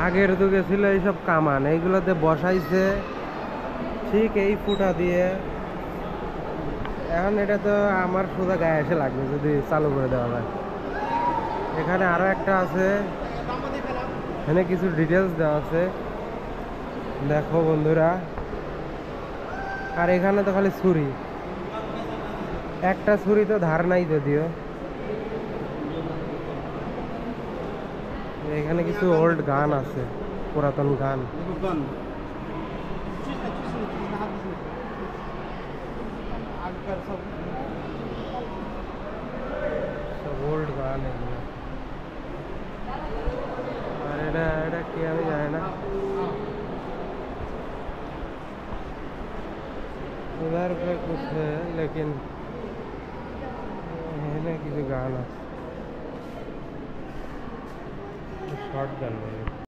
আগের যুগে ছিল এইসব কামান, এইগুলোতে বসাইছে ঠিক এই ফুটা দিয়ে। এখন এটা তো আমার সোজা গায়ে এসে লাগবে যদি চালু করে দেওয়া যায়। এখানে আরো একটা আছে, এখানে কিছু ডিটেলস দেওয়া আছে, দেখো বন্ধুরা। আর এখানে তো খালি ছুরি, একটা ছুরি তো ধার নাই যদিও। এখানে কিছু ওল্ড গান আছে, পুরাতন গান। সব ওল্ড গান এগুলো। আর এটা এটা কি আমি জানি না। उधर पे कुछ है लेकिन है ना किसी गाना शॉर्ट गन है।